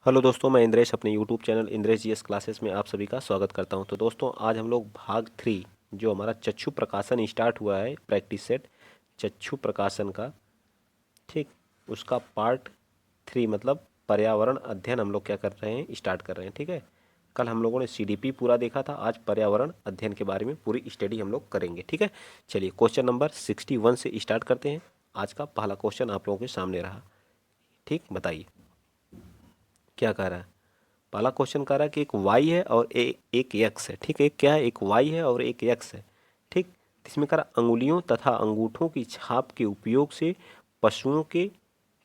Hello दोस्तों, मैं इंद्रेश अपने YouTube channel Indresh GS classes में आप सभी का स्वागत करता हूं। तो दोस्तों, आज हम लोग भाग 3 जो हमारा चक्षु प्रकाशन स्टार्ट हुआ है, प्रैक्टिस सेट चक्षु प्रकाशन का, ठीक, उसका पार्ट 3 मतलब पर्यावरण अध्ययन हम लोग क्या कर रहे हैं, स्टार्ट कर रहे हैं। ठीक है, कल हम लोगों ने सीडीपी पूरा देखा था, आज पर्यावरण अध्ययन के बारे में पूरी स्टडी हम लोग करेंगे। ठीक है, चलिए क्वेश्चन नंबर 61 से स्टार्ट करते हैं। आज का पहला क्वेश्चन आप लोगों के सामने रहा। ठीक, बताइए क्या कह रहा है। पहला क्वेश्चन कह रहा है कि एक वाई है और एक यक्स है। ठीक है, एक क्या है, एक वाई है और एक यक्स है। ठीक, इसमें कह रहा अंगुलियों तथा अंगूठों की छाप के उपयोग से पशुओं के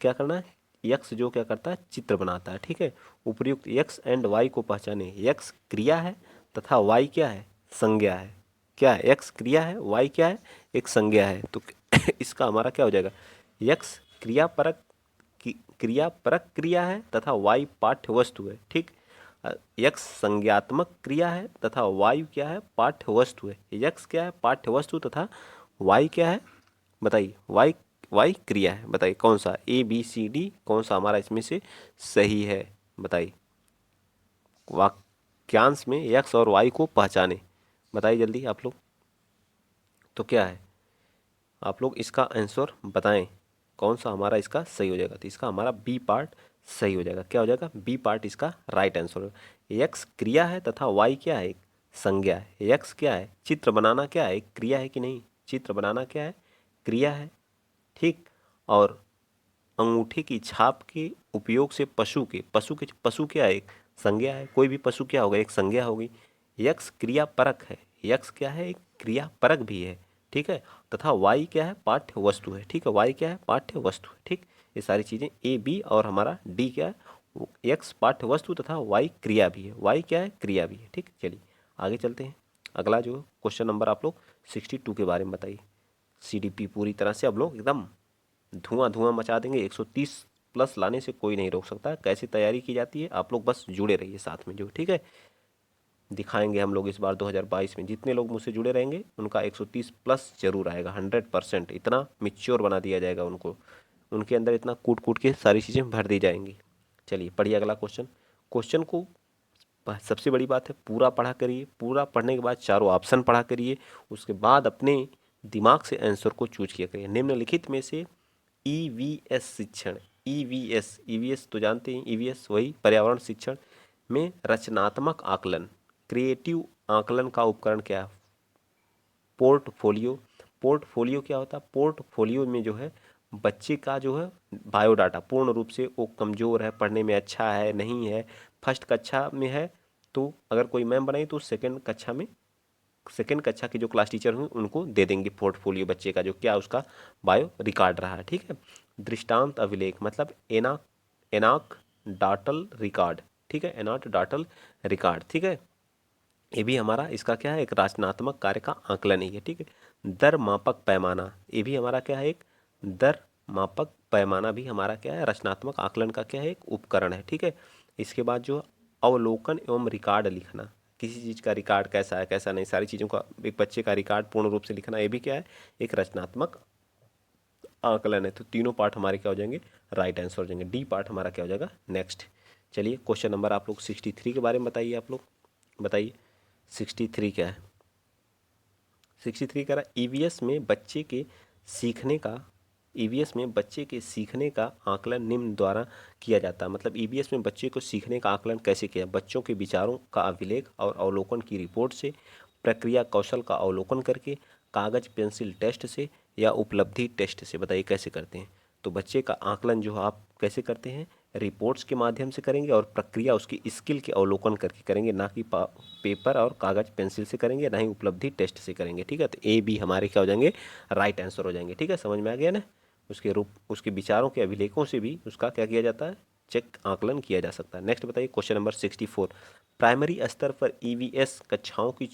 क्या करना है, यक्स जो क्या करता है, चित्र बनाता है। ठीक है, उपर्युक्त यक्स एंड वाई को पहचाने। यक्स क्रिया है तथा वाई क्या है, संज्ञा है। क्या है, एक्स क्रिया है, वाई क्या है, एक संज्ञा है। तो इसका हमारा क्या हो जाएगा, यक्स क्रियापरक क्रियापरक क्रिया है तथा वाई पाठ्य वस्तु है। ठीक, यक्स संज्ञात्मक क्रिया है तथा वायु क्या है, पाठ्य वस्तु है। यक्स क्या है, पाठ्य वस्तु तथा वाई क्या है, बताइए। वाई वाई क्रिया है। बताइए कौन सा, ए बी सी डी कौन सा हमारा इसमें से सही है, बताइए। वाक्यांश में यक्स और वाई को पहचाने, बताइए जल्दी आप लोग। तो क्या है, आप लोग इसका आंसर बताएं, कौन सा हमारा इसका सही हो जाएगा। तो इसका हमारा बी पार्ट सही हो जाएगा। क्या हो जाएगा, बी पार्ट इसका राइट आंसर होगा। यक्स क्रिया है तथा वाई क्या है, एक संज्ञा है। यक्स क्या है, चित्र बनाना क्या है, एक क्रिया है कि नहीं, चित्र बनाना क्या है, क्रिया है। ठीक, और अंगूठे की छाप के उपयोग से पशु क्या है, एक संज्ञा है। कोई भी पशु क्या होगा, एक संज्ञा होगी। यक्स क्रिया परक है, यक्स क्या है, एक क्रिया परक भी है। ठीक है, तथा वाई क्या है, पाठ्य वस्तु है। ठीक है, वाई क्या है, पाठ्य वस्तु है। ठीक, ये सारी चीजें ए बी और हमारा डी क्या है, यक्स पाठ्य वस्तु तथा वाई क्रिया भी है। वाई क्या है, क्रिया भी है। ठीक, चलिए आगे चलते हैं। अगला जो क्वेश्चन नंबर आप लोग 62 के बारे में बताइए। सीडीपी पूरी तरह से अब लोग एकदम धुआं धुआं मचा देंगे। 130 प्लस लाने से कोई नहीं रोक सकता। कैसे तैयारी की जाती है, आप लोग बस जुड़े रहिए साथ में जो। ठीक है, दिखाएंगे हम लोग इस बार 2022 में जितने लोग मुझसे जुड़े रहेंगे उनका 130 प्लस जरूर आएगा। 100% इतना मिच्योर बना दिया जाएगा उनको, उनके अंदर इतना कूट कूट के सारी चीज़ें भर दी जाएंगी। चलिए पढ़िए अगला क्वेश्चन। क्वेश्चन को सबसे बड़ी बात है पूरा पढ़ा करिए। पूरा पढ़ने के बाद चारों ऑप्शन पढ़ा करिए। उसके बाद अपने दिमाग से आंसर को चूज किया करिए। निम्नलिखित में से ईवीएस शिक्षण, ईवीएस तो जानते हैं, ईवीएस वही पर्यावरण शिक्षण में रचनात्मक आकलन, क्रिएटिव आकलन का उपकरण क्या है, पोर्टफोलियो। पोर्टफोलियो क्या होता है, पोर्टफोलियो में जो है बच्चे का जो है बायोडाटा, पूर्ण रूप से वो कमज़ोर है, पढ़ने में अच्छा है नहीं है, फर्स्ट कक्षा में है तो अगर कोई मैम बनाई तो सेकंड कक्षा में, सेकंड कक्षा के जो क्लास टीचर होंगे उनको दे देंगे पोर्टफोलियो बच्चे का, जो क्या उसका बायो रिकॉर्ड रहा है। ठीक है, दृष्टांत अभिलेख मतलब एनाक डाटल रिकॉर्ड। ठीक है, एनाट डाटल रिकॉर्ड। ठीक है, ये भी हमारा इसका क्या है, एक रचनात्मक कार्य का आकलन ही है। ठीक है, दर मापक पैमाना, ये भी हमारा क्या है, एक दर मापक पैमाना भी हमारा क्या है, रचनात्मक आकलन का क्या है, एक उपकरण है। ठीक है, इसके बाद जो अवलोकन एवं रिकॉर्ड लिखना, किसी चीज़ का रिकॉर्ड कैसा है कैसा नहीं, सारी चीज़ों का एक बच्चे का रिकॉर्ड पूर्ण रूप से लिखना, ये भी क्या है, एक रचनात्मक आकलन है। तो तीनों पार्ट हमारे क्या हो जाएंगे, राइट आंसर हो जाएंगे। डी पार्ट हमारा क्या हो जाएगा, नेक्स्ट। चलिए क्वेश्चन नंबर आप लोग 63 के बारे में बताइए। आप लोग बताइए 63 क्या है। 63 कह रहा है ईवीएस में बच्चे के सीखने का, ईवीएस में बच्चे के सीखने का आकलन निम्न द्वारा किया जाता है। मतलब ईवीएस में बच्चे को सीखने का आकलन कैसे किया, बच्चों के विचारों का अभिलेख और अवलोकन की रिपोर्ट से, प्रक्रिया कौशल का अवलोकन करके, कागज पेंसिल टेस्ट से या उपलब्धि टेस्ट से। बताइए कैसे करते हैं। तो बच्चे का आकलन जो आप कैसे करते हैं, रिपोर्ट्स के माध्यम से करेंगे और प्रक्रिया उसकी स्किल के अवलोकन करके करेंगे, ना कि पेपर और कागज पेंसिल से करेंगे, ना ही उपलब्धि टेस्ट से करेंगे। ठीक है, तो ए बी हमारे क्या हो जाएंगे, राइट आंसर हो जाएंगे। ठीक है, समझ में आ गया ना। उसके रूप, उसके विचारों के अभिलेखों से भी उसका क्या किया जाता है, चेक आकलन किया जा सकता है। नेक्स्ट बताइए क्वेश्चन नंबर 64। प्राइमरी स्तर पर ईवीएस कक्षाओं की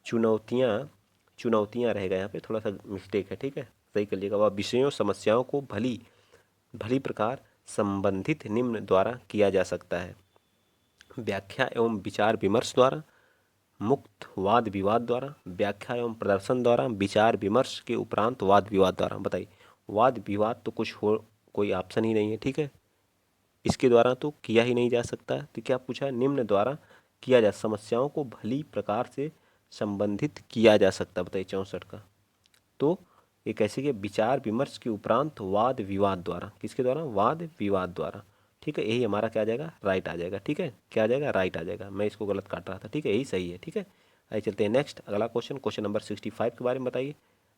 चुनौतियाँ चुनौतियाँ रहेगा, यहाँ पे थोड़ा सा मिस्टेक है। ठीक है, सही कर लीजिएगा। वह विषयों समस्याओं को भली भली प्रकार संबंधित निम्न द्वारा किया जा सकता है, व्याख्या एवं विचार विमर्श द्वारा, मुक्त वाद विवाद द्वारा, व्याख्या एवं प्रदर्शन द्वारा, विचार विमर्श के उपरांत वाद विवाद द्वारा। बताइए, वाद विवाद तो कुछ हो, कोई ऑप्शन ही नहीं है। ठीक है, इसके द्वारा तो किया ही नहीं जा सकता। तो क्या पूछा है, निम्न द्वारा किया जा समस्याओं को भली प्रकार से संबंधित किया जा सकता। बताइए 64 का। तो ये कैसे कि विचार विमर्श के उपरांत वाद विवाद द्वारा, किसके द्वारा, वाद विवाद द्वारा। ठीक है, यही हमारा क्या आ जाएगा, राइट आ जाएगा। ठीक है, क्या आ जाएगा, राइट आ जाएगा। मैं इसको गलत काट रहा था। ठीक है, यही सही है। ठीक है, आइए चलते हैं नेक्स्ट, अगला क्वेश्चन, क्वेश्चन नंबर 65 के बारे में बताइए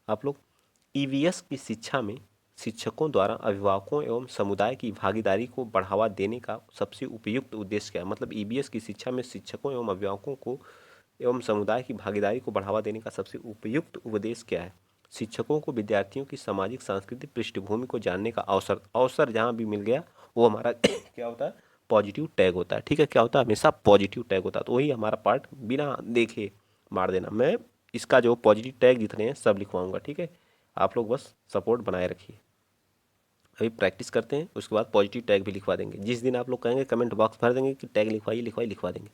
आप लोग। ईवीएस की शिक्षा में शिक्षकों द्वारा अभिभावकों एवं समुदाय की भागीदारी को बढ़ावा देने का सबसे उपयुक्त उद्देश्य क्या है। मतलब ईवीएस की शिक्षा में शिक्षकों एवं अभिभावकों को एवं समुदाय की भागीदारी को बढ़ावा देने का सबसे उपयुक्त उद्देश्य क्या है। शिक्षकों को विद्यार्थियों की सामाजिक सांस्कृतिक पृष्ठभूमि को जानने का अवसर, अवसर जहाँ भी मिल गया वो हमारा क्या होता है, पॉजिटिव टैग होता है। ठीक है, क्या होता है, हमेशा पॉजिटिव टैग होता है। तो वही हमारा पार्ट बिना देखे मार देना। मैं इसका जो पॉजिटिव टैग जितने हैं सब लिखवाऊंगा। ठीक है, आप लोग बस सपोर्ट बनाए रखिए। अभी प्रैक्टिस करते हैं, उसके बाद पॉजिटिव टैग भी लिखवा देंगे। जिस दिन आप लोग कहेंगे कमेंट बॉक्स भर देंगे कि टैग लिखवाइए लिखवाइए, लिखवा देंगे।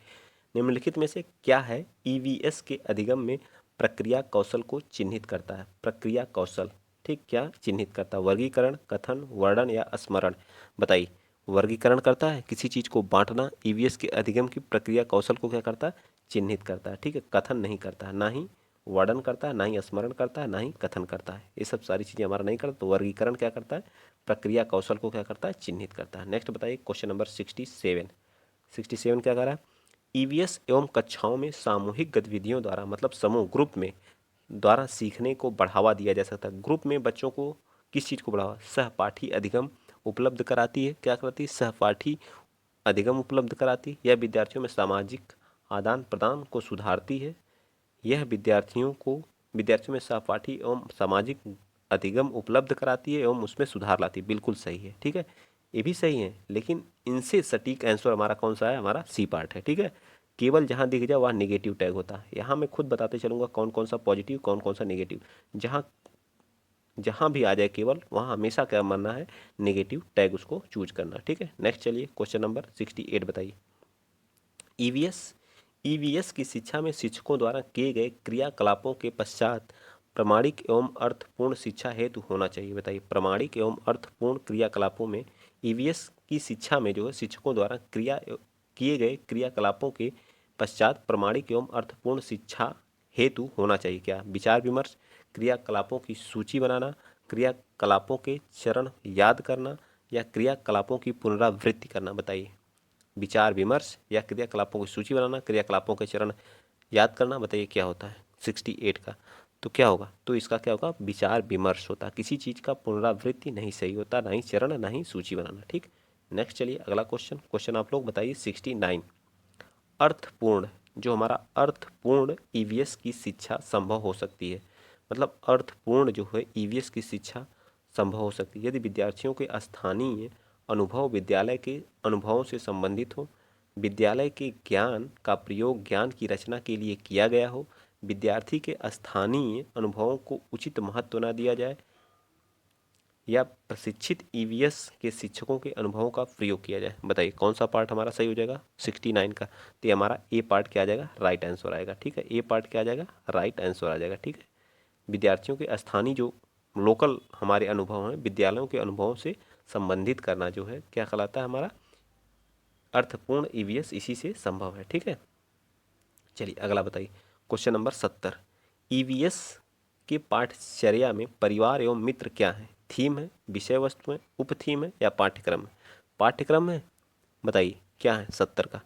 निम्नलिखित में से क्या है ईवीएस के अधिगम में प्रक्रिया कौशल को चिन्हित करता है। प्रक्रिया कौशल, ठीक, क्या चिन्हित करता है, वर्गीकरण, कथन, वर्णन या स्मरण। बताइए, वर्गीकरण करता है, किसी चीज़ को बांटना। ईवीएस के अधिगम की प्रक्रिया कौशल को क्या करता है, चिन्हित करता है। ठीक है, कथन नहीं करता है, ना ही वर्णन करता है, ना ही स्मरण करता है, ना ही कथन करता है। ये सब सारी चीज़ें हमारा नहीं करता। तो वर्गीकरण क्या करता है, प्रक्रिया कौशल को क्या करता है, चिन्हित करता है। नेक्स्ट बताइए क्वेश्चन नंबर 67। 67 क्या कर रहा है, ईवीएस एवं कक्षाओं में सामूहिक गतिविधियों द्वारा, मतलब समूह ग्रुप में द्वारा सीखने को बढ़ावा दिया जा सकता है। ग्रुप में बच्चों को किस चीज़ को बढ़ावा, सहपाठी अधिगम उपलब्ध कराती है। क्या कराती है, सहपाठी अधिगम उपलब्ध कराती है। यह विद्यार्थियों में सामाजिक आदान प्रदान को सुधारती है। यह विद्यार्थियों में सहपाठी एवं सामाजिक अधिगम उपलब्ध कराती है एवं उसमें सुधार लाती है। बिल्कुल सही है। ठीक है, ये भी सही है, लेकिन इनसे सटीक आंसर हमारा कौन सा है, हमारा सी पार्ट है। ठीक है, केवल जहाँ दिख जाए वहाँ नेगेटिव टैग होता है। यहाँ मैं खुद बताते चलूँगा कौन कौन सा पॉजिटिव कौन कौन सा नेगेटिव। जहाँ जहाँ भी आ जाए केवल वहाँ हमेशा क्या मानना है, नेगेटिव टैग उसको चूज करना। ठीक है, नेक्स्ट चलिए क्वेश्चन नंबर 68 बताइए। ईवीएस ईवीएस की शिक्षा में शिक्षकों द्वारा किए गए क्रियाकलापों के पश्चात प्रामाणिक एवं अर्थपूर्ण शिक्षा हेतु होना चाहिए। बताइए, प्रामाणिक एवं अर्थपूर्ण क्रियाकलापों में ईवीएस की शिक्षा में जो है शिक्षकों द्वारा किए गए क्रियाकलापों के पश्चात प्रामाणिक एवं अर्थपूर्ण शिक्षा हेतु होना चाहिए क्या, विचार विमर्श, क्रियाकलापों की सूची बनाना, क्रियाकलापों के चरण याद करना या क्रियाकलापों की पुनरावृत्ति करना। बताइए, विचार विमर्श या क्रियाकलापों की सूची बनाना, क्रियाकलापों के चरण याद करना। बताइए क्या होता है 68 का, तो क्या होगा, तो इसका क्या होगा, विचार विमर्श होता है। किसी चीज़ का पुनरावृत्ति नहीं सही होता, ना ही चरण ना ही सूची बनाना। ठीक, नेक्स्ट चलिए अगला क्वेश्चन, क्वेश्चन आप लोग बताइए 69। अर्थपूर्ण, जो हमारा अर्थपूर्ण ईवीएस की शिक्षा संभव हो सकती है। मतलब अर्थपूर्ण जो है ईवीएस की शिक्षा संभव हो सकती है यदि विद्यार्थियों के स्थानीय अनुभव विद्यालय के अनुभवों से संबंधित हो, विद्यालय के ज्ञान का प्रयोग ज्ञान की रचना के लिए किया गया हो, विद्यार्थी के स्थानीय अनुभवों को उचित महत्व न दिया जाए, या प्रशिक्षित ईवीएस के शिक्षकों के अनुभवों का प्रयोग किया जाए। बताइए कौन सा पार्ट हमारा सही हो जाएगा 69 का। तो ये हमारा ए पार्ट क्या आ जाएगा, राइट आंसर आएगा। ठीक है, ए पार्ट क्या आ जाएगा, राइट आंसर आ जाएगा। ठीक है, विद्यार्थियों के स्थानीय जो लोकल हमारे अनुभव हैं, विद्यालयों के अनुभवों से संबंधित करना जो है क्या कहलाता है, हमारा अर्थपूर्ण ईवीएस इसी से संभव है। ठीक है, चलिए अगला बताइए क्वेश्चन नंबर 70। ईवीएस के पाठचर्या में परिवार एवं मित्र क्या है, थीम है, विषय वस्तु है, उप थीम है या पाठ्यक्रम है। पाठ्यक्रम है, बताइए क्या है 70 का,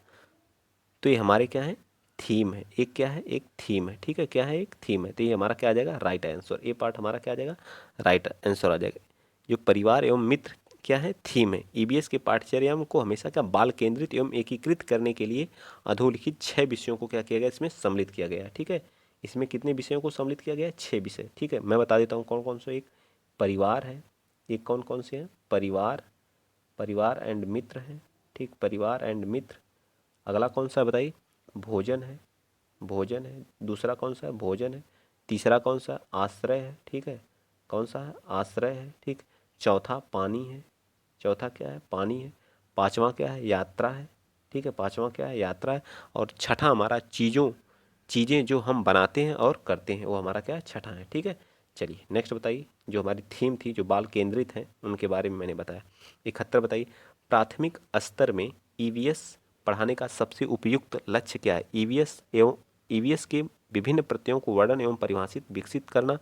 तो ये हमारे क्या है, थीम है। एक क्या है, एक थीम है। ठीक है, क्या है, एक थीम है। तो ये हमारा क्या आ जाएगा, राइट आंसर। ये पार्ट हमारा क्या आ जाएगा, राइट आंसर आ जाएगा। जो परिवार एवं मित्र क्या है, थीम है। ईवीएस के पाठ्यचर्या को हमेशा क्या बाल केंद्रित एवं एकीकृत करने के लिए अधोलिखित 6 विषयों को क्या किया गया, इसमें सम्मिलित किया गया है। ठीक है, इसमें कितने विषयों को सम्मिलित किया गया है, 6 विषय। ठीक है, मैं बता देता हूँ कौन कौन से। एक परिवार है, एक कौन कौन से हैं, परिवार, परिवार एंड मित्र है। ठीक, परिवार एंड मित्र। अगला कौन सा है बताइए, भोजन है, भोजन है। दूसरा कौन सा है, भोजन है। तीसरा कौन सा, आश्रय है। ठीक है, कौन सा है, आश्रय है। ठीक, चौथा पानी है, चौथा क्या है, पानी है। पांचवा क्या है, यात्रा है। ठीक है, पांचवा क्या है, यात्रा है। और छठा हमारा चीज़ें जो हम बनाते हैं और करते हैं, वो हमारा क्या है, छठा है। ठीक है, चलिए नेक्स्ट बताइए। जो हमारी थीम थी, जो बाल केंद्रित हैं, उनके बारे में मैंने बताया। 71 बताइए, प्राथमिक स्तर में ईवीएस पढ़ाने का सबसे उपयुक्त लक्ष्य क्या है? ईवीएस के विभिन्न प्रत्ययों को वर्णन एवं परिभाषित विकसित करना,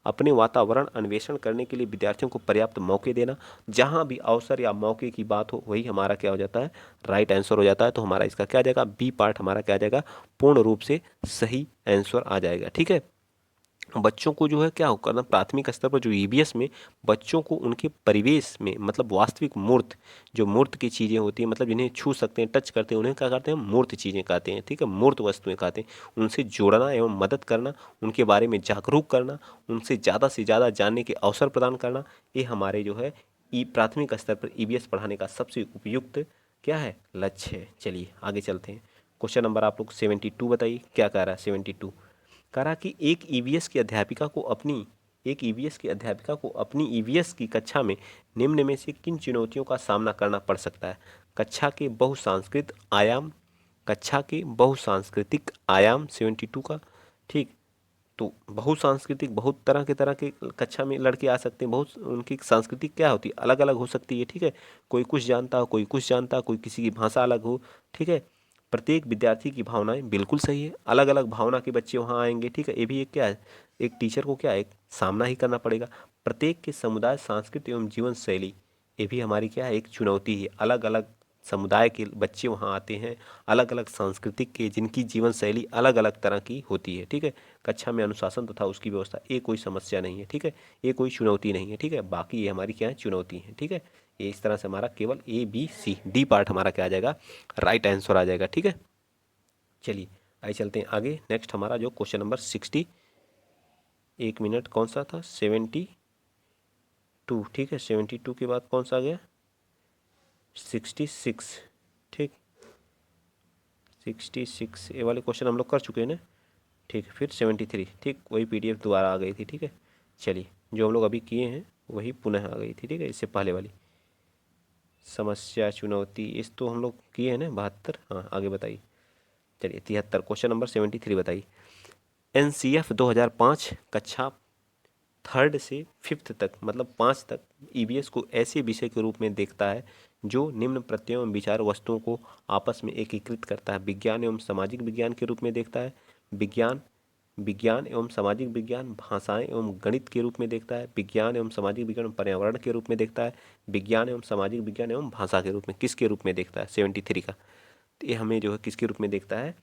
अपने वातावरण अन्वेषण करने के लिए विद्यार्थियों को पर्याप्त मौके देना। जहां भी अवसर या मौके की बात हो वही हमारा क्या हो जाता है? राइट आंसर हो जाता है। तो हमारा इसका क्या आ जाएगा? बी पार्ट हमारा क्या आ जाएगा? पूर्ण रूप से सही आंसर आ जाएगा। ठीक है। बच्चों को जो है क्या करना, प्राथमिक स्तर पर जो ईवीएस में बच्चों को उनके परिवेश में, मतलब वास्तविक मूर्त, जो मूर्त की चीज़ें होती हैं, मतलब जिन्हें छू सकते हैं, टच करते हैं, उन्हें क्या करते हैं? मूर्त चीज़ें कहते हैं। ठीक है, मूर्त वस्तुएं कहते हैं। उनसे जोड़ना एवं मदद करना, उनके बारे में जागरूक करना, उनसे ज़्यादा से ज़्यादा जानने के अवसर प्रदान करना, ये हमारे जो है प्राथमिक स्तर पर ईवीएस पढ़ाने का सबसे उपयुक्त क्या है? लक्ष्य है। चलिए आगे चलते हैं। क्वेश्चन नंबर आप लोग 72 बताइए, क्या कह रहा है 72? कह रहा कि एक ईवीएस की अध्यापिका को अपनी ईवीएस की कक्षा में निम्न में से किन चुनौतियों का सामना करना पड़ सकता है? कक्षा के बहुसांस्कृतिक आयाम 72 का। ठीक, तो बहुसांस्कृतिक, बहुत तरह के कक्षा में लड़के आ सकते हैं, बहुत उनकी संस्कृति क्या होती है? अलग अलग हो सकती है। ठीक है, कोई कुछ जानता हो, कोई कुछ जानता हो, कोई किसी की भाषा अलग हो। ठीक है, प्रत्येक विद्यार्थी की भावनाएं बिल्कुल सही है, अलग अलग भावना के बच्चे वहाँ आएंगे। ठीक है, ये भी एक क्या है? एक टीचर को क्या है? एक सामना ही करना पड़ेगा। प्रत्येक के समुदाय, संस्कृति एवं जीवन शैली, ये भी हमारी क्या है? एक चुनौती है। अलग अलग समुदाय के बच्चे वहाँ आते हैं, अलग अलग सांस्कृतिक के, जिनकी जीवन शैली अलग अलग तरह की होती है। ठीक है, कक्षा में अनुशासन तथा उसकी व्यवस्था, ये कोई समस्या नहीं है। ठीक है, ये कोई चुनौती नहीं है। ठीक है, बाकी ये हमारी क्या है? चुनौती है। ठीक है, ये इस तरह से हमारा केवल A B C D part हमारा क्या आ जाएगा? राइट आंसर आ जाएगा। ठीक है, चलिए आइए चलते हैं आगे। नेक्स्ट हमारा जो क्वेश्चन नंबर 60, एक मिनट, कौन सा था? 72। ठीक है, 72 के बाद कौन सा आ गया? 66। ठीक, 66 ये वाले क्वेश्चन हम लोग कर चुके हैं ना। ठीक है, फिर 73। ठीक, वही पीडीएफ दोबारा आ गई थी। ठीक है, चलिए जो हम लोग अभी किए हैं वही पुनः आ गई थी। ठीक है, इससे पहले वाली समस्या, चुनौती, इस तो हम लोग किए हैं ना 72। हाँ, आगे बताइए। चलिए 73, क्वेश्चन नंबर 73 बताइए। एनसीएफ 2005 कक्षा 3rd से 5th तक, मतलब 5 तक, ईवीएस को ऐसे विषय के रूप में देखता है जो निम्न प्रत्ययों एवं विचार वस्तुओं को आपस में एकीकृत करता है। विज्ञान एवं सामाजिक विज्ञान के रूप में देखता है, विज्ञान विज्ञान एवं सामाजिक विज्ञान, भाषाएं एवं गणित के रूप में देखता है, विज्ञान एवं सामाजिक विज्ञान पर्यावरण के रूप में देखता है, विज्ञान एवं सामाजिक विज्ञान एवं भाषा के रूप में, किसके रूप में देखता है? 73 का। तो ये हमें जो है किसके रूप में देखता है?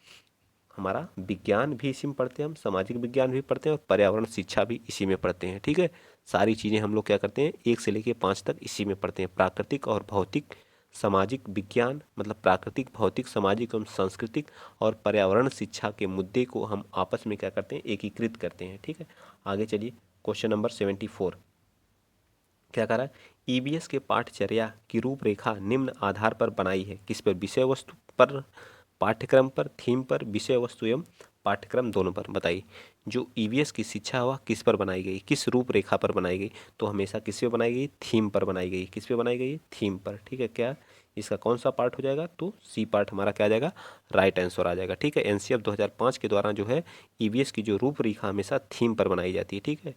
हमारा विज्ञान भी इसी में पढ़ते हैं हम, सामाजिक विज्ञान भी पढ़ते हैं और पर्यावरण शिक्षा भी इसी में पढ़ते हैं। ठीक है, सारी चीज़ें हम लोग क्या करते हैं? 1 से लेकर 5 तक इसी में पढ़ते हैं। प्राकृतिक और भौतिक सामाजिक विज्ञान, मतलब प्राकृतिक, भौतिक, सामाजिक एवं सांस्कृतिक और पर्यावरण शिक्षा के मुद्दे को हम आपस में क्या करते हैं? एकीकृत करते हैं। ठीक है, आगे चलिए। क्वेश्चन नंबर 74 क्या कह रहा है? ईवीएस के पाठचर्या की रूपरेखा निम्न आधार पर बनाई है। किस पर? विषय वस्तु पर, पाठ्यक्रम पर, थीम पर, विषय वस्तु एवं पाठ्यक्रम दोनों पर। बताइए जो ईवीएस की शिक्षा हुआ किस पर बनाई गई, किस रूपरेखा पर बनाई गई? तो हमेशा किस पे बनाई गई? थीम पर बनाई गई। किस पे बनाई गई? थीम पर। ठीक है, क्या इसका कौन सा पार्ट हो जाएगा? तो सी पार्ट हमारा क्या आ जाएगा? राइट आंसर आ जाएगा। ठीक है, एनसीएफ 2005 के द्वारा जो है ईवीएस की जो रूपरेखा हमेशा थीम पर बनाई जाती है। ठीक है,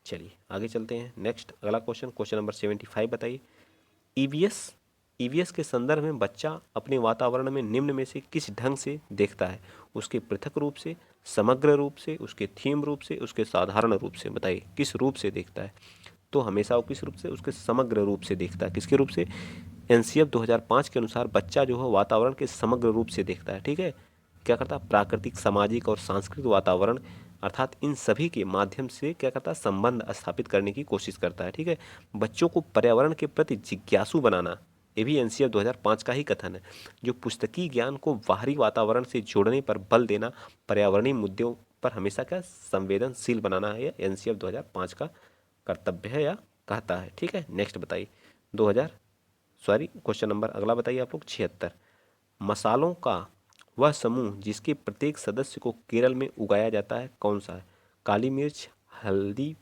चलिए आगे चलते हैं। नेक्स्ट अगला क्वेश्चन, क्वेश्चन नंबर 75 बताइए। ईवीएस ईवीएस के संदर्भ में बच्चा अपने वातावरण में निम्न में से किस ढंग से देखता है? उसके पृथक रूप से, समग्र रूप से, उसके थीम रूप से, उसके साधारण रूप से? बताइए किस रूप से देखता है? तो हमेशा वो किस रूप से? उसके समग्र रूप से देखता है। किसके रूप से? एनसीएफ 2005 के अनुसार बच्चा जो है वातावरण के समग्र रूप से देखता है। ठीक है, क्या करता है? प्राकृतिक, सामाजिक और सांस्कृतिक वातावरण, अर्थात इन सभी के माध्यम से क्या करता है? संबंध स्थापित करने की कोशिश करता है। ठीक है, बच्चों को पर्यावरण के प्रति जिज्ञासु बनाना, ये भी एनसीएफ 2005 का ही कथन है। जो पुस्तकीय ज्ञान को बाहरी वातावरण से जोड़ने पर बल देना, पर्यावरणीय मुद्दों पर हमेशा क्या संवेदनशील बनाना है, एनसीएफ 2005 का कर्तव्य है या कहता है। ठीक है, नेक्स्ट बताइए। 2000 सॉरी क्वेश्चन नंबर अगला बताइए आप लोग 76। मसालों का वह समूह जिसके प्रत्येक सदस्य को केरल में उगाया जाता है कौन सा है? काली मिर्च, हल्दी,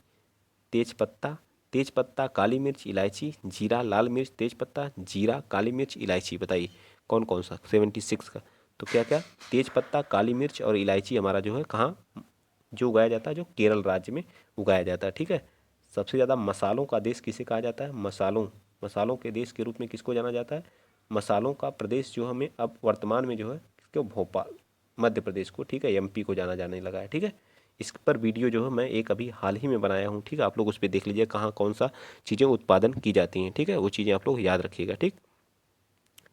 तेजपत्ता, तेजपत्ता, काली मिर्च, इलायची, जीरा, लाल मिर्च, तेजपत्ता, जीरा, काली मिर्च, इलायची। बताइए कौन कौन सा? 76 का। तो क्या क्या? तेजपत्ता, काली मिर्च और इलायची हमारा जो है कहाँ जो उगाया जाता है? जो केरल राज्य में उगाया जाता है। ठीक है, सबसे ज़्यादा मसालों का देश किसे कहा जाता है? मसालों मसालों के देश के रूप में किसको जाना जाता है? मसालों का प्रदेश जो हमें अब वर्तमान में जो है किसको, भोपाल मध्य प्रदेश को, ठीक है, एमपी को जाना जाने लगा है, ठीक है। इस पर वीडियो जो है मैं एक अभी हाल ही में बनाया हूँ, ठीक है, आप लोग उस पर देख लीजिए कहाँ कौन सा चीज़ें उत्पादन की जाती हैं, ठीक है, वो चीज़ें आप लोग याद रखिएगा, ठीक।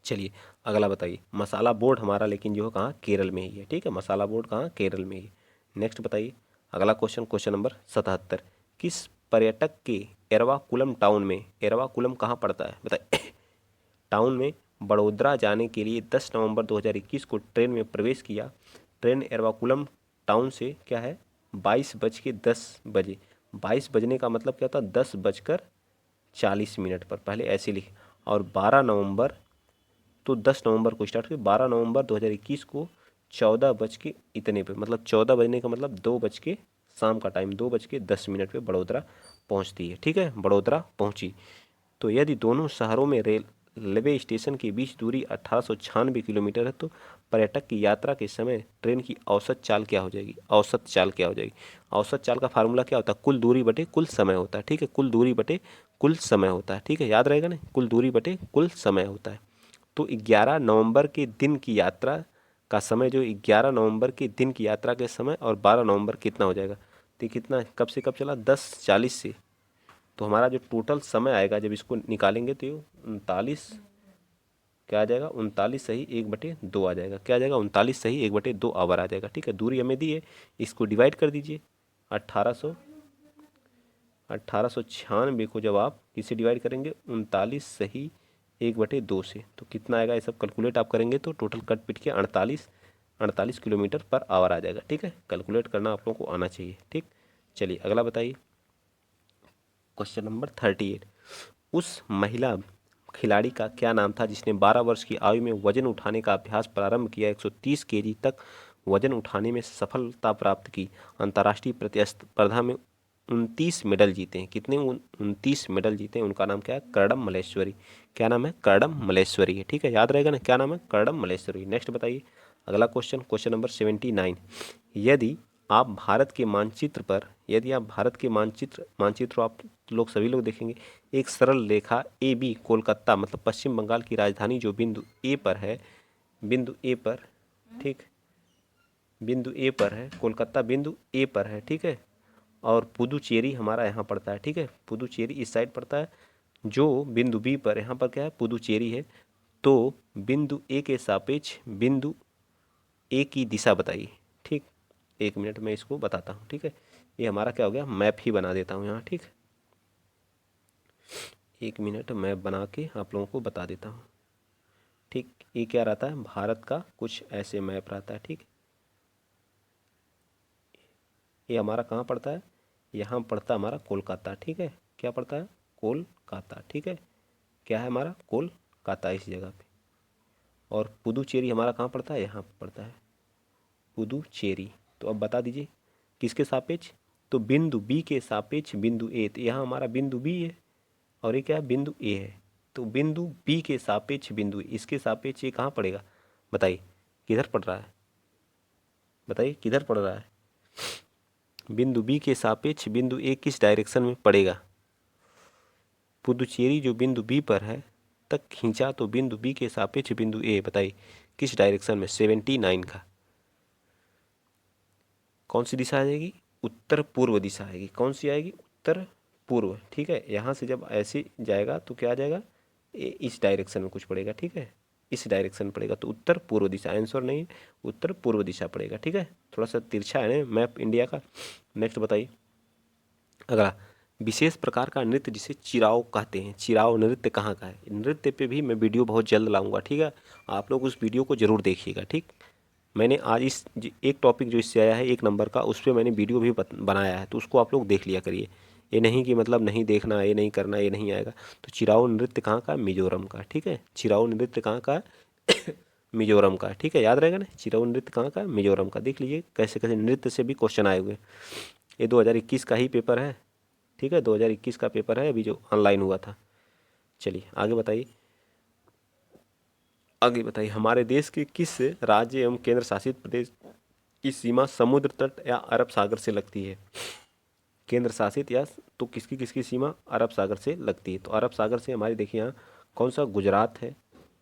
चलिए अगला बताइए, मसाला बोर्ड हमारा लेकिन जो है कहाँ, केरल में ही है, ठीक है, मसाला बोर्ड कहाँ, केरल में ही है। नेक्स्ट बताइए अगला क्वेश्चन, क्वेश्चन नंबर 77, किस पर्यटक के एरवाकुलम टाउन में, एरवाकुलम कहाँ पड़ता है बताइए, टाउन में बड़ोदरा जाने के लिए 10 नवंबर 2021 को ट्रेन में प्रवेश किया। ट्रेन एरवाकुलम टाउन से क्या है, 22:10 22 बजने का मतलब क्या होता है, 10:40 पर, पहले ऐसे लिखे। और 12 नवंबर, तो 10 नवंबर को स्टार्ट किया, 12 नवंबर 2021 को 14 बज के इतने पे, मतलब 14 बजने का मतलब 2 बज के, शाम का टाइम 2:10 पे बड़ोदरा पहुंचती है, ठीक है, बड़ोदरा पहुंची। तो यदि दोनों शहरों में रेलवे स्टेशन के बीच दूरी 1896 किलोमीटर है, तो पर्यटक की यात्रा के समय ट्रेन की औसत चाल क्या हो जाएगी, औसत चाल क्या हो जाएगी? औसत चाल का फार्मूला क्या होता है, कुल दूरी बटे कुल समय होता है, ठीक है, कुल दूरी बटे कुल समय होता है, ठीक है, याद रहेगा ना, कुल दूरी बटे कुल समय होता है। तो 11 नवंबर के दिन की यात्रा का समय, जो 11 नवंबर के दिन की यात्रा के समय और 12 नवंबर कितना हो जाएगा, तो कितना, कब से कब चला, 10:40 से, तो हमारा जो टोटल समय आएगा जब इसको निकालेंगे तो 39, क्या आ जाएगा, 39 सही 1/2 आ जाएगा, क्या आ जाएगा, 39 सही 1/2 आवर आ जाएगा, ठीक है। दूरी हमें दी है, इसको डिवाइड कर दीजिए, 1896 को जब आप किससे डिवाइड करेंगे, 39 सही 1/2 से, तो कितना आएगा, ये सब कैलकुलेट आप करेंगे तो टोटल कट पिट के 48 किलोमीटर पर आवर आ जाएगा, ठीक है, कैलकुलेट करना आप लोगों को आना चाहिए, ठीक। चलिए अगला बताइए, क्वेश्चन नंबर 38, उस महिला खिलाड़ी का क्या नाम था जिसने 12 वर्ष की आयु में वजन उठाने का अभ्यास प्रारंभ किया, 130 केजी तक वजन उठाने में सफलता प्राप्त की, अंतर्राष्ट्रीय प्रतिस्पर्धा में 29 मेडल जीते हैं, कितने, 29 मेडल जीते हैं, उनका नाम क्या है, करडम मल्लेश्वरी, क्या नाम है, करडम मल्लेश्वरी है, ठीक है, याद रहेगा ना, क्या नाम है, करडम मल्लेश्वरी। नेक्स्ट बताइए अगला क्वेश्चन, क्वेश्चन नंबर 79, यदि आप भारत के मानचित्र पर, यदि आप भारत के मानचित्र आप लोग सभी लोग देखेंगे, एक सरल रेखा ए बी कोलकाता, मतलब पश्चिम बंगाल की राजधानी जो बिंदु ए पर है, बिंदु ए पर, ठीक, बिंदु ए पर है, कोलकाता बिंदु ए पर है, ठीक है, और पुदुचेरी हमारा यहाँ पड़ता है, ठीक है, पुदुचेरी इस साइड पड़ता है, जो बिंदु बी पर, यहाँ पर क्या है, पुदुचेरी है। तो बिंदु ए के सापेक्ष बिंदु ए की दिशा बताइए, ठीक, 1 मिनट में इसको बताता हूँ, ठीक है, ये हमारा क्या हो गया, मैप ही बना देता हूँ यहाँ, ठीक, 1 मिनट मैप बना के आप लोगों को बता देता हूँ, ठीक। ये क्या रहता है, भारत का कुछ ऐसे मैप रहता है, ठीक। ये हमारा कहाँ पड़ता है, यहाँ पड़ता है हमारा कोलकाता, ठीक है, क्या पड़ता है, कोलकाता, ठीक है, क्या है हमारा, कोलकाता इस जगह पे। और पुदुचेरी हमारा कहाँ पड़ता है, यहाँ पे पड़ता है पुदुचेरी। तो अब बता दीजिए किसके सापेक्ष, तो बिंदु बी के सापेक्ष बिंदु ए, तो यहाँ हमारा बिंदु बी है और ये क्या है, बिंदु ए है, तो बिंदु बी के सापेक्ष बिंदु ए, इसके सापेक्ष ये कहाँ पड़ेगा बताइए, किधर पड़ रहा है, बताइए किधर पड़ रहा है, बिंदु बी के सापेक्ष बिंदु ए किस डायरेक्शन में पड़ेगा, पुदुचेरी जो बिंदु बी पर है तक खींचा तो बिंदु बी के सापेक्ष बिंदु ए, बताइए किस डायरेक्शन में, 79 का, कौन सी दिशा आ जाएगी, उत्तर पूर्व दिशा आएगी, कौन सी आएगी, उत्तर पूर्व, ठीक है। यहाँ से जब ऐसे जाएगा तो क्या आ जाएगा, इस डायरेक्शन में कुछ पड़ेगा, ठीक है, इस डायरेक्शन पड़ेगा, तो उत्तर पूर्व दिशा आंसर नहीं, उत्तर पूर्व दिशा पड़ेगा, ठीक है, थोड़ा सा तिरछा है ना मैप इंडिया का। नेक्स्ट बताइए अगला, विशेष प्रकार का नृत्य जिसे चिराव कहते हैं, चिराव नृत्य कहाँ का है, नृत्य पे भी मैं वीडियो बहुत जल्द लाऊंगा, ठीक है, आप लोग उस वीडियो को जरूर देखिएगा, ठीक। मैंने आज एक टॉपिक जो इससे आया है 1 नंबर का, उस पर मैंने वीडियो भी बनाया है, तो उसको आप लोग देख लिया करिए, ये नहीं कि मतलब नहीं देखना, ये नहीं करना, ये नहीं आएगा। तो चिराओ नृत्य कहाँ का, मिजोरम का, ठीक है, चिराओ नृत्य कहाँ का मिजोरम का, ठीक है, याद रहेगा ना, चिराओ नृत्य कहाँ का, मिजोरम का। देख लीजिए कैसे कैसे नृत्य से भी क्वेश्चन आए हुए, ये 2021 का ही पेपर है, ठीक है, 2021 का पेपर है अभी जो ऑनलाइन हुआ था। चलिए आगे बताइए, आगे बताइए हमारे देश के किस राज्य एवं केंद्र शासित प्रदेश की सीमा समुद्र तट या अरब सागर से लगती है, केंद्र शासित या, तो किसकी किसकी सीमा अरब सागर से लगती है? तो अरब सागर से हमारी देखिए यहाँ कौन सा, गुजरात है,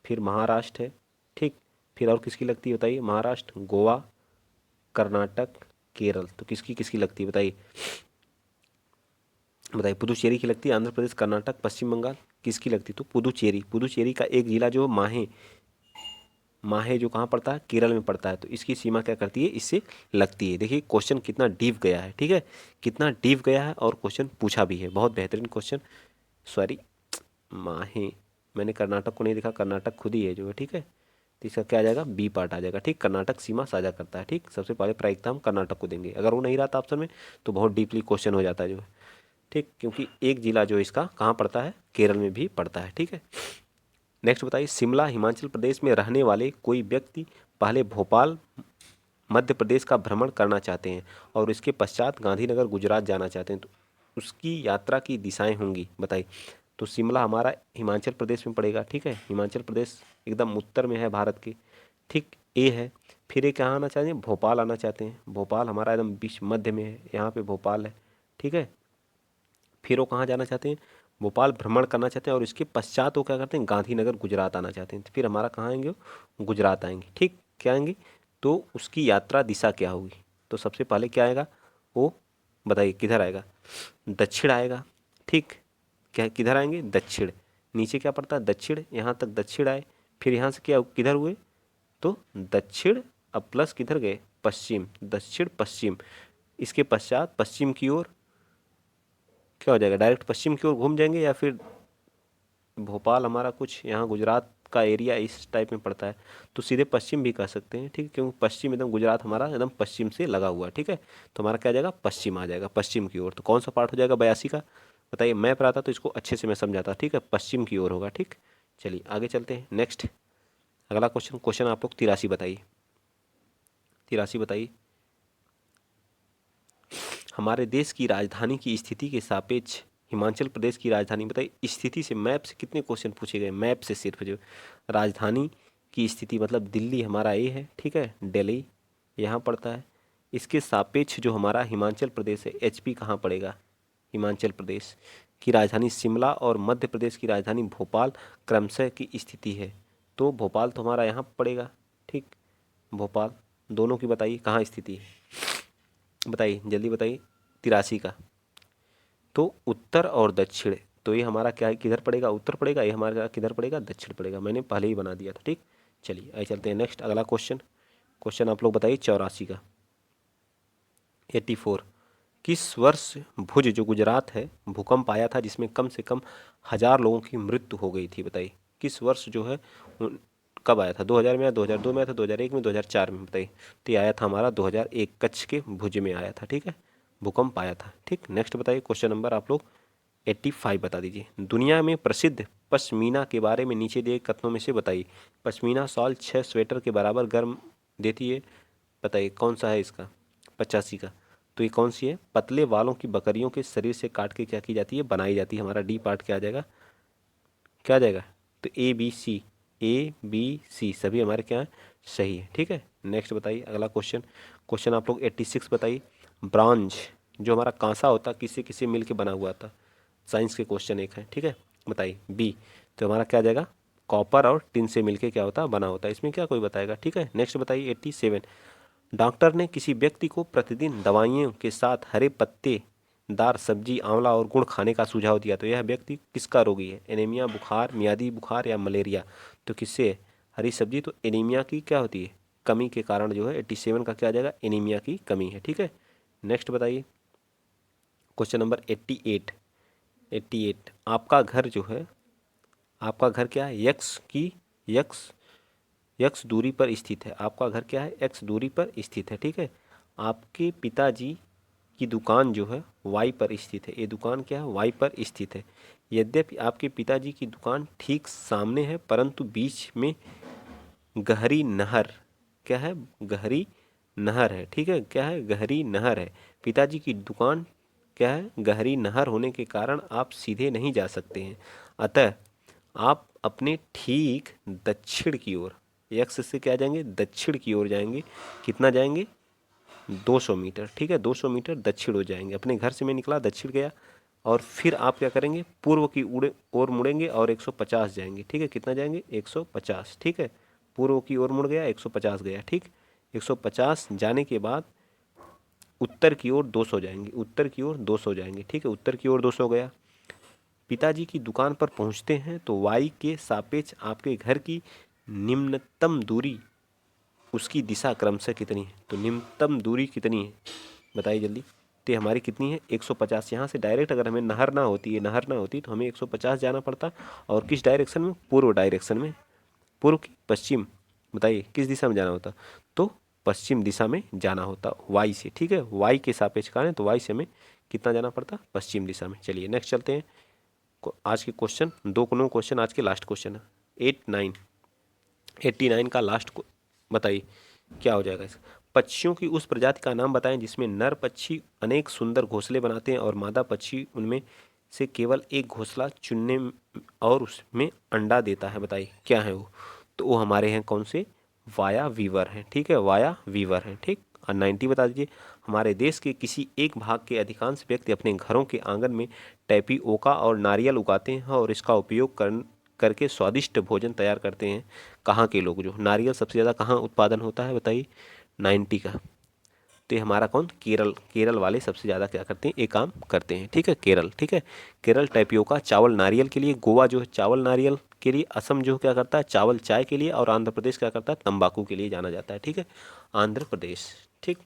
फिर महाराष्ट्र है, ठीक, फिर और किसकी लगती है बताइए? महाराष्ट्र, गोवा, कर्नाटक, केरल। तो किसकी किसकी लगती है बताइए? बताइए, पुदुचेरी की लगती है, आंध्र प्रदेश, कर्नाटक, पश्चिम बंगाल, किसकी लगती है? तो पुदुचेरी। पुदुचेरी का एक जिला जो माहे, माहे जो कहाँ पड़ता है? केरल में पड़ता है। तो इसकी सीमा क्या करती है? इससे लगती है। देखिए क्वेश्चन कितना डीप गया है, ठीक है, कितना डीप गया है और क्वेश्चन पूछा भी है, बहुत बेहतरीन क्वेश्चन। सॉरी, माहे, मैंने कर्नाटक को नहीं देखा, कर्नाटक खुद ही है जो है, ठीक है। तो इसका क्या आ जाएगा? बी पार्ट आ जाएगा, ठीक। कर्नाटक सीमा साझा करता है, ठीक। सबसे पहले प्रायिकता हम कर्नाटक को देंगे, अगर वो नहीं रहा था ऑप्शन में तो बहुत डीपली क्वेश्चन हो जाता है जो है, ठीक, क्योंकि एक जिला जो इसका कहाँ पड़ता है? केरल में भी पड़ता है, ठीक है। नेक्स्ट बताइए, शिमला हिमाचल प्रदेश में रहने वाले कोई व्यक्ति पहले भोपाल मध्य प्रदेश का भ्रमण करना चाहते हैं और इसके पश्चात गांधीनगर गुजरात जाना चाहते हैं, तो उसकी यात्रा की दिशाएं होंगी, बताइए। तो शिमला हमारा हिमाचल प्रदेश में पड़ेगा, ठीक है, हिमाचल प्रदेश एकदम उत्तर में है भारत के, ठीक, ए है। फिर ये कहाँ आना चाहते हैं? भोपाल आना चाहते हैं, भोपाल हमारा एकदम बीच मध्य में है, यहाँ पे भोपाल है, ठीक है। फिर वो कहाँ जाना चाहते हैं? भोपाल भ्रमण करना चाहते हैं और इसके पश्चात वो क्या करते हैं? गांधीनगर गुजरात आना चाहते हैं। तो फिर हमारा कहाँ आएंगे? वो गुजरात आएंगे, ठीक, क्या आएंगे? तो उसकी यात्रा दिशा क्या होगी? तो सबसे पहले क्या आएगा? वो बताइए किधर आएगा? दक्षिण आएगा, ठीक, क्या किधर आएंगे? दक्षिण। नीचे क्या पड़ता है? दक्षिण, यहाँ तक दक्षिण आए, फिर यहाँ से क्या किधर हुए? तो दक्षिण, अब प्लस किधर गए? पश्चिम, दक्षिण पश्चिम। इसके पश्चात पश्चिम की ओर क्या हो जाएगा? डायरेक्ट पश्चिम की ओर घूम जाएंगे, या फिर भोपाल हमारा कुछ यहाँ गुजरात का एरिया इस टाइप में पड़ता है, तो सीधे पश्चिम भी कह सकते हैं, ठीक है, क्योंकि पश्चिम एकदम गुजरात हमारा एकदम पश्चिम से लगा हुआ है, ठीक है। तो हमारा क्या आ जाएगा? पश्चिम आ जाएगा, पश्चिम की ओर। तो कौन सा पार्ट हो जाएगा 82 का? बताइए, मैप रहा था तो इसको अच्छे से मैं समझाता, ठीक है, पश्चिम की ओर होगा, ठीक। चलिए आगे चलते हैं, नेक्स्ट अगला क्वेश्चन, क्वेश्चन आप लोग 83 बताइए, 83 बताइए। हमारे देश की राजधानी की स्थिति के सापेक्ष हिमाचल प्रदेश की राजधानी, बताइए स्थिति से, मैप से कितने क्वेश्चन पूछे गए? मैप से सिर्फ जो राजधानी की स्थिति, मतलब दिल्ली हमारा ए है, ठीक है, दिल्ली यहाँ पड़ता है, इसके सापेक्ष जो हमारा हिमाचल प्रदेश है, एचपी कहाँ पड़ेगा? हिमाचल प्रदेश की राजधानी शिमला और मध्य प्रदेश की राजधानी भोपाल क्रमशः की स्थिति है। तो भोपाल तो हमारा यहाँ पड़ेगा, ठीक, भोपाल दोनों की बताइए कहाँ स्थिति है, बताइए जल्दी बताइए। 83 का, तो उत्तर और दक्षिण, तो ये हमारा क्या है? किधर पड़ेगा? उत्तर पड़ेगा, ये हमारा किधर पड़ेगा? दक्षिण पड़ेगा, मैंने पहले ही बना दिया था, ठीक। चलिए आइए चलते हैं नेक्स्ट अगला क्वेश्चन, क्वेश्चन आप लोग बताइए 84 का, 84। किस वर्ष भुज जो गुजरात है भूकंप आया था जिसमें कम से कम 1000 लोगों की मृत्यु हो गई थी? बताइए किस वर्ष जो है कब आया था? 2000 में आया, 2002 में आया था, 2001 में, 2004 में, बताइए। तो ये आया था हमारा 2001, कच्छ के भुज में आया था, ठीक है, भूकंप आया था, ठीक। नेक्स्ट बताइए, क्वेश्चन नंबर आप लोग 85 बता दीजिए। दुनिया में प्रसिद्ध पश्मीना के बारे में नीचे दिए कथनों में से बताइए। पश्मीना शॉल 6 स्वेटर के बराबर गर्म देती है, बताइए कौन सा है इसका? 85 का, तो ये कौन सी है? पतले वालों की बकरियों के शरीर से काट के क्या की जाती है? बनाई जाती है। हमारा डी पार्ट क्या आ जाएगा? क्या आ जाएगा? तो ए बी सी, ए बी सी सभी हमारे क्या है? सही है, ठीक है। नेक्स्ट बताइए अगला क्वेश्चन, क्वेश्चन आप लोग 86 बताइए। ब्रॉन्ज जो हमारा कांसा होता किससे किससे मिल के बना हुआ था? साइंस के क्वेश्चन एक है, ठीक है, बताइए बी। तो हमारा क्या आ जाएगा? कॉपर और टिन से मिलके क्या होता है? बना होता है। इसमें क्या कोई बताएगा, ठीक है। नेक्स्ट बताइए 87। डॉक्टर ने किसी व्यक्ति को प्रतिदिन दवाइयों के साथ हरे पत्तेदार सब्जी, आंवला और गुड़ खाने का सुझाव दिया, तो यह व्यक्ति किसका रोगी है? एनीमिया, बुखार, मियादी बुखार या मलेरिया? तो किससे है? हरी सब्जी, तो एनीमिया की क्या होती है? कमी के कारण जो है 87 का क्या आ जाएगा? एनीमिया की कमी है, ठीक है। नेक्स्ट बताइए क्वेश्चन नंबर 88, 88। आपका घर जो है, आपका घर क्या है? यक्स यक्स दूरी पर स्थित है। आपका घर क्या है? एक्स दूरी पर स्थित है, ठीक है। आपके पिताजी की दुकान जो है वाई पर स्थित है। ये दुकान क्या है? वाई पर स्थित है। यद्यपि आपके पिताजी की दुकान ठीक सामने है, परंतु बीच में गहरी नहर, क्या है? गहरी नहर है, ठीक है, क्या है? गहरी नहर है। पिताजी की दुकान क्या है? गहरी नहर होने के कारण आप सीधे नहीं जा सकते हैं, अतः आप अपने ठीक दक्षिण की ओर, यक्स से क्या जाएंगे? दक्षिण की ओर जाएंगे। कितना जाएंगे? 200 मीटर, ठीक है, 200 मीटर दक्षिण हो जाएंगे। अपने घर से मैं निकला, दक्षिण गया, और फिर आप क्या करेंगे, पूर्व की ओर मुड़ेंगे और 150 जाएंगे। ठीक है, कितना जाएंगे, 150। ठीक है, पूर्व की ओर मुड़ गया, 150 गया। ठीक, 150 जाने के बाद उत्तर की ओर 200 जाएंगे, उत्तर की ओर 200 जाएंगे। ठीक है, उत्तर की ओर 200 गया। पिताजी की दुकान पर पहुंचते हैं तो वाई के सापेक्ष आपके घर की निम्नतम दूरी, उसकी दिशा क्रमशः कितनी है? तो निम्नतम दूरी कितनी है बताइए जल्दी। तो हमारी कितनी है, 150। यहाँ से डायरेक्ट अगर हमें नहर ना होती, ये नहर ना होती तो हमें 150 जाना पड़ता। और किस डायरेक्शन में, पूर्व डायरेक्शन में, पूर्व की पश्चिम, बताइए किस दिशा में जाना होता? तो पश्चिम दिशा में जाना होता वाई से। ठीक है, वाई के सापेक्ष का है तो वाई से हमें कितना जाना पड़ता, पश्चिम दिशा में। चलिए नेक्स्ट चलते हैं। आज के क्वेश्चन, 2 क्वेश्चन आज के लास्ट क्वेश्चन है। 89 का लास्ट को बताइए क्या हो जाएगा इसका। पक्षियों की उस प्रजाति का नाम बताएं जिसमें नर पक्षी अनेक सुंदर घोंसले बनाते हैं और मादा पक्षी उनमें से केवल एक घोंसला चुनने और उसमें अंडा देता है। बताइए क्या है वो? तो वो हमारे हैं कौन से, वाया वीवर हैं। ठीक है, वाया वीवर हैं। ठीक, और 90 बता दीजिए। हमारे देश के किसी एक भाग के अधिकांश व्यक्ति अपने घरों के आंगन में टैपिओका और नारियल उगाते हैं और इसका उपयोग करके स्वादिष्ट भोजन तैयार करते हैं। कहाँ के लोग, जो नारियल सबसे ज़्यादा कहाँ उत्पादन होता है बताइए, 90 का। तो ये हमारा कौन, केरल, केरल वाले सबसे ज़्यादा क्या करते हैं, ये काम करते हैं। ठीक है, केरल। ठीक है, केरल टैपियोका चावल नारियल के लिए, गोवा जो है चावल नारियल के लिए, असम जो क्या करता है चावल चाय के लिए, और आंध्र प्रदेश क्या करता है तंबाकू के लिए जाना जाता है। ठीक है, आंध्र प्रदेश। ठीक,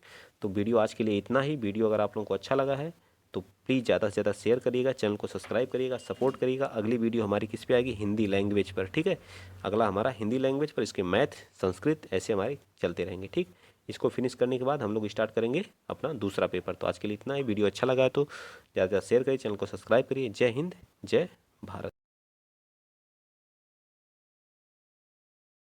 तो वीडियो आज के लिए इतना ही। वीडियो अगर आप लोगों को अच्छा लगा है तो प्लीज़ ज़्यादा से ज़्यादा शेयर करिएगा, चैनल को सब्सक्राइब करिएगा, सपोर्ट करिएगा। अगली वीडियो हमारी किस पे आएगी, हिंदी लैंग्वेज पर। ठीक है, अगला हमारा हिंदी लैंग्वेज पर, इसके मैथ, संस्कृत ऐसे हमारे चलते रहेंगे। ठीक, इसको फिनिश करने के बाद हम लोग स्टार्ट करेंगे अपना दूसरा पेपर। तो आज के लिए इतना ही। वीडियो अच्छा लगा है तो ज़्यादा से ज़्यादा शेयर करिए, चैनल को सब्सक्राइब करिए। जय हिंद, जय भारत।